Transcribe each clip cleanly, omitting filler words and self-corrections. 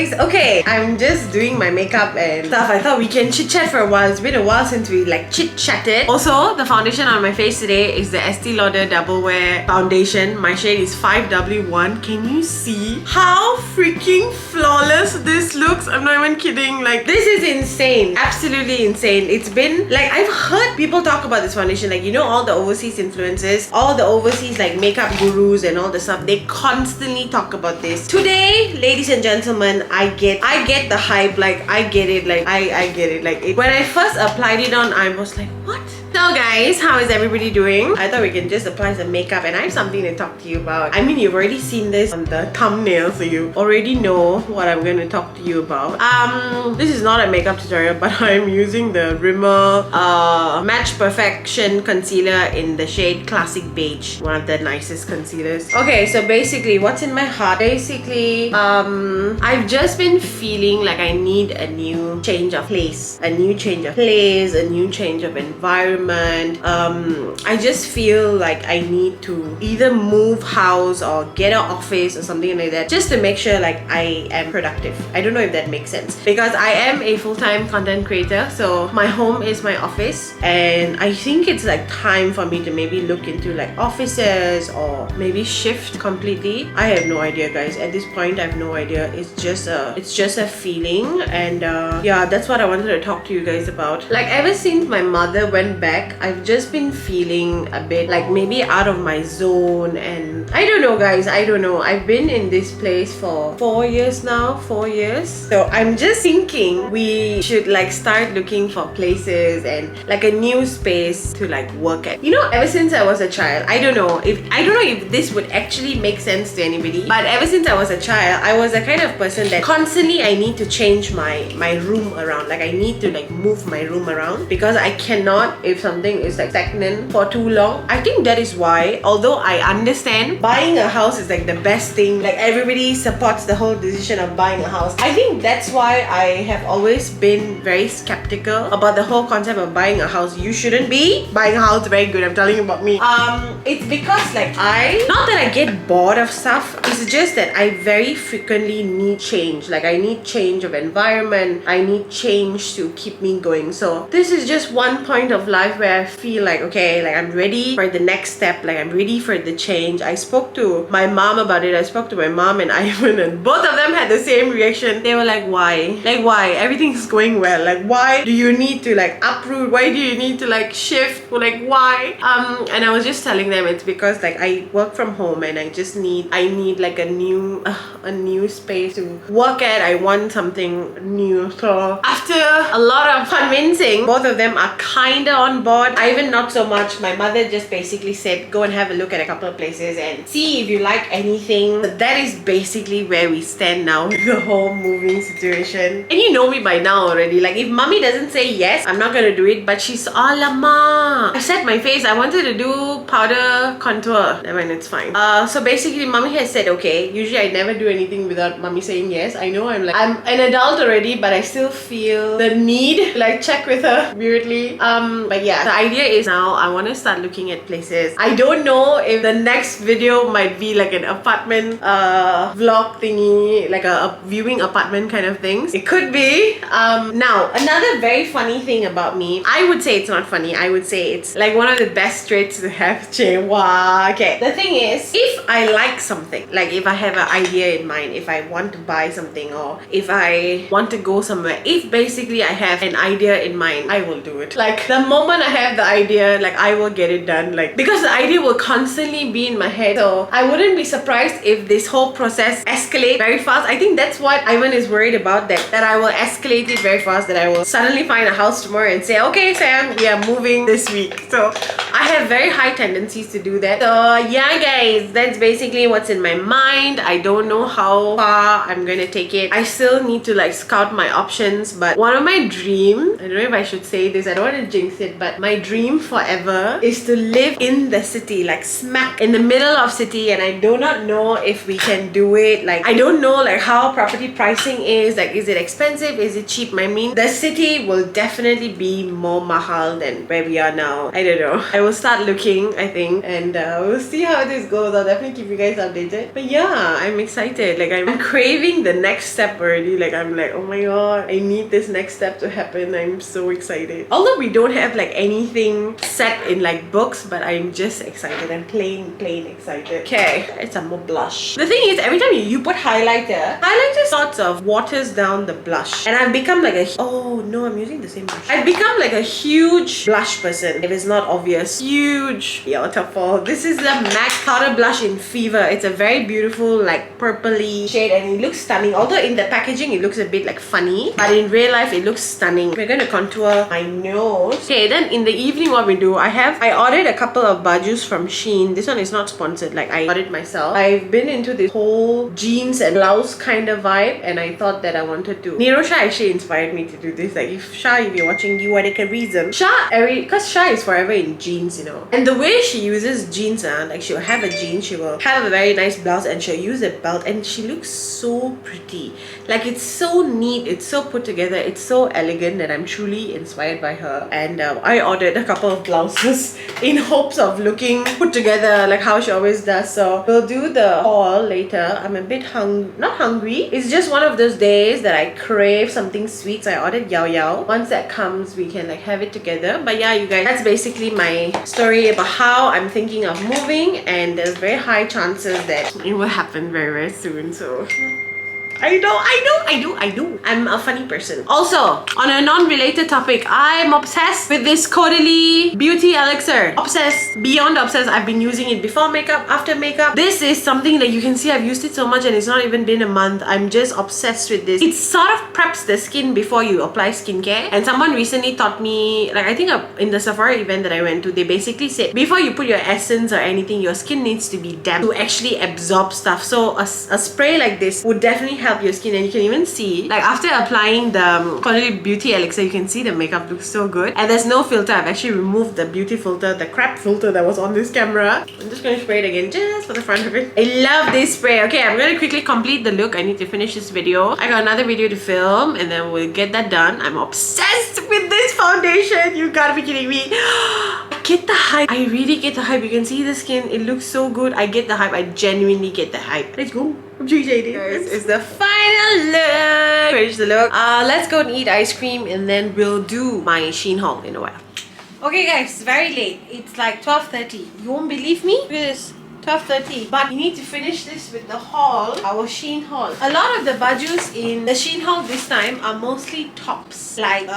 guys! Okay, I'm just doing my makeup and stuff. I thought we can chit chat for a while. It's been a while since we like chit chatted. Also, the foundation on my face today is the Estee Lauder Double Wear Foundation. My shade is 5W1. Can you see how freaking flawless this looks? I'm not even kidding. Like, this is insane. Absolutely insane. It's been like, I've heard people talk about this foundation. Like, you know, all the overseas influencers, all the overseas like makeup gurus and all the stuff, they constantly talk about this. Today, ladies and gentlemen, I get the hype. Like, I get it. Like, I get it. Like, when I first applied it on, I was like, what? So guys, how is everybody doing? I thought we can just apply some makeup and I have something to talk to you about. I mean, you've already seen this on the thumbnail, so you already know what I'm going to talk to you about. This is not a makeup tutorial, but I'm using the Rimmel Match Perfection Concealer in the shade Classic Beige. One of the nicest concealers. Okay, so basically, what's in my heart? Basically, I've just been feeling like I need a new change of place. A new change of place, a new change of environment. I just feel like I need to either move house or get an office or something like that, just to make sure like I am productive. I don't know if that makes sense, because I am a full-time content creator, so my home is my office, and I think it's like time for me to maybe look into like offices or maybe shift completely. I have no idea, guys. At this point, I have no idea. It's just a feeling, and yeah, that's what I wanted to talk to you guys about. Like, ever since my mother went back, I've just been feeling a bit like maybe out of my zone, and I don't know, guys. I don't know. I've been in this place for 4 years now. 4 years. So I'm just thinking we should like start looking for places and like a new space to like work at. You know, ever since I was a child, I don't know if this would actually make sense to anybody, but ever since I was a child, I was the kind of person that constantly I need to change my room around. Like, I need to like move my room around because I cannot, if something is like stagnant for too long. I think that is why, although I understand buying a house is like the best thing, like everybody supports the whole decision of buying a house, I think that's why I have always been very skeptical about the whole concept of buying a house. You shouldn't be buying a house. Very good. I'm telling you about me. It's because like not that I get bored of stuff, it's just that I very frequently need change. Like, I need change of environment, I need change to keep me going. So this is just one point of life where I feel like, okay, like I'm ready for the next step, like I'm ready for the change. I spoke to my mom about it. I spoke to my mom and Ivan, and both of them had the same reaction. They were like, why? Like, why? Everything's going well. Like, why do you need to like uproot? Why do you need to like shift? Like, why? And I was just telling them it's because like I work from home and I need like a new space to work at. I want something new. So after a lot of convincing, both of them are kinda on board. Ivan not so much. My mother just basically said go and have a look at a couple of places and see if you like anything. But that is basically where we stand now with the whole moving situation. And you know me by now already. Like, if mommy doesn't say yes, I'm not gonna do it. But she's alamak. I set my face. I wanted to do powder contour. I mean, it's fine. So basically mommy has said okay. Usually I never do anything without mommy saying yes. I know I'm an adult already, but I still feel the need to like check with her weirdly. But yeah, the idea is now I want to start looking at places. I don't know if the next video might be like an apartment vlog thingy, like a viewing apartment kind of things. It could be. Now, another very funny thing about me, I would say it's not funny, I would say it's like one of the best traits to have. Okay, the thing is, if I like something, like if I have an idea in mind, if I want to buy something, or if I want to go somewhere, if basically I have an idea in mind, I will do it. Like, the moment I have the idea, like I will get it done. Like, because the idea will constantly be in my head, so I wouldn't be surprised if this whole process escalates very fast. I think that's what Ivan is worried about, that I will escalate it very fast, that I will suddenly find a house tomorrow and say, okay Sam, we are moving this week. So I have very high tendencies to do that. So yeah guys, that's basically what's in my mind. I don't know how far I'm gonna take it. I still need to like scout my options, but one of my dreams, I don't know if I should say this, I don't want to jinx it, but that my dream forever is to live in the city, like smack in the middle of city, and I do not know if we can do it. Like, I don't know like how property pricing is. Like, is it expensive? Is it cheap? I mean, the city will definitely be more mahal than where we are now. I don't know. I will start looking, I think, and we'll see how this goes. I'll definitely keep you guys updated. But yeah, I'm excited. Like, I'm craving the next step already. Like, I'm like, oh my god, I need this next step to happen. I'm so excited. Although we don't have like anything set in like books, but I'm just excited. I'm plain excited. Okay, it's a more blush. The thing is, every time you put highlighter sorts of waters down the blush, and I've become like a, oh no, I'm using the same brush. I've become like a huge blush person. If it's not obvious, huge. Beautiful. This is the MAC powder blush in Fever. It's a very beautiful like purpley shade, and it looks stunning. Although in the packaging it looks a bit like funny, but in real life it looks stunning. We're going to contour my nose. Okay, then in the evening what we do, I ordered a couple of bajus from Shein. This one is not sponsored, like I got it myself. I've been into this whole jeans and blouse kind of vibe, and I thought that I wanted to. Nirosha actually inspired me to do this. Like, if Shah, if you're watching, you are like a reason. Because Shah is forever in jeans, you know. And the way she uses jeans, like she'll have a jean, she will have a very nice blouse, and she'll use a belt, and she looks so pretty. Like, it's so neat, it's so put together, it's so elegant that I'm truly inspired by her. And I ordered a couple of blouses in hopes of looking put together like how she always does. So we'll do the haul later. I'm a bit not hungry. It's just one of those days that I crave something sweet. So I ordered Yao Yao. Once that comes, we can like have it together. But yeah, you guys, that's basically my story about how I'm thinking of moving, and there's very high chances that it will happen very soon. So I know. I'm a funny person. Also, on a non-related topic, I'm obsessed with this Caudalie beauty elixir. Obsessed. Beyond obsessed. I've been using it before makeup, after makeup. This is something that you can see I've used it so much, and it's not even been a month. I'm just obsessed with this. It sort of preps the skin before you apply skincare. And someone recently taught me, like I think in the Sephora event that I went to, they basically said before you put your essence or anything, your skin needs to be damp to actually absorb stuff. So a spray like this would definitely help your skin, and you can even see like after applying the Caudalie beauty elixir, you can see the makeup looks so good, and there's no filter. I've actually removed the beauty filter, the crap filter that was on this camera. I'm just going to spray it again just for the front of it. I love this spray. Okay, I'm going to quickly complete the look. I need to finish this video. I got another video to film, and then we'll get that done. I'm obsessed with this foundation. You gotta be kidding me. I get the hype. I really get the hype. You can see the skin. It looks so good. I get the hype. I genuinely get the hype. Let's go. I'm too excited. Guys, it's the final look. Finish the look. Let's go and eat ice cream, and then we'll do my Shein haul in a while. Okay guys, it's very late. It's like 12:30. You won't believe me? Look at this. 12:30. But we need to finish this with the haul, our Shein haul. A lot of the bajus in the Shein haul this time are mostly tops, like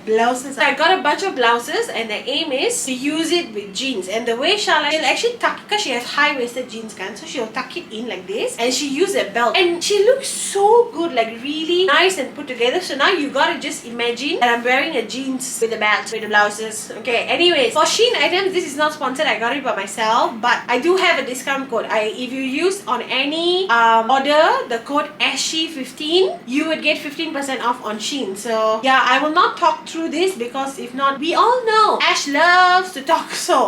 blouses. So I got a bunch of blouses, and the aim is to use it with jeans. And the way Charlotte, she'll actually tuck, because she has high-waisted jeans, so she'll tuck it in like this, and she use a belt, and she looks so good, like really nice and put together. So now you gotta just imagine that I'm wearing a jeans with a belt, with the blouses. Okay, anyways, for Shein items, this is not sponsored. I got it by myself, but I do have a discount code. If you use on any order the code Ashyy15, you would get 15% off on Shein. So yeah, I will not talk through this, because if not, we all know Ash loves to talk. So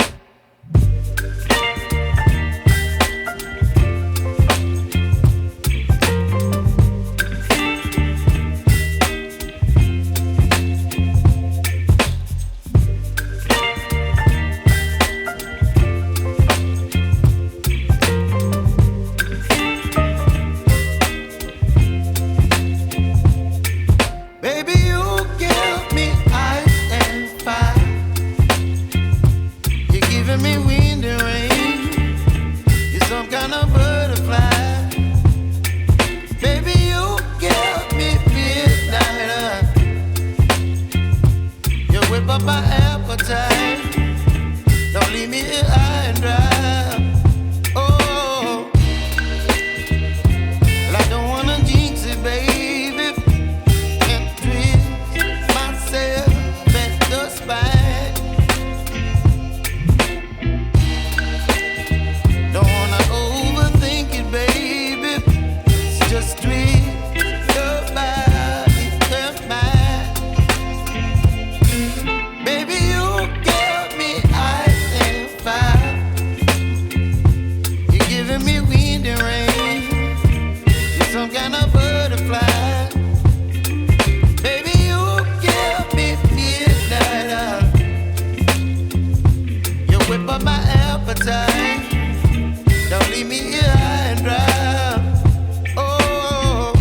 you butterfly. Baby, you give me midnight. You whip up my appetite. Don't leave me here high and dry. Oh.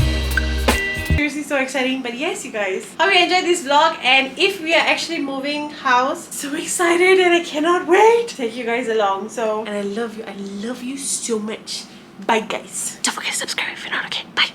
Seriously so exciting. But yes, you guys, hope you enjoyed this vlog, and if we are actually moving house, so excited and I cannot wait to take you guys along. So, and I love you so much. Bye guys. Don't forget to subscribe if you're not. Okay, bye.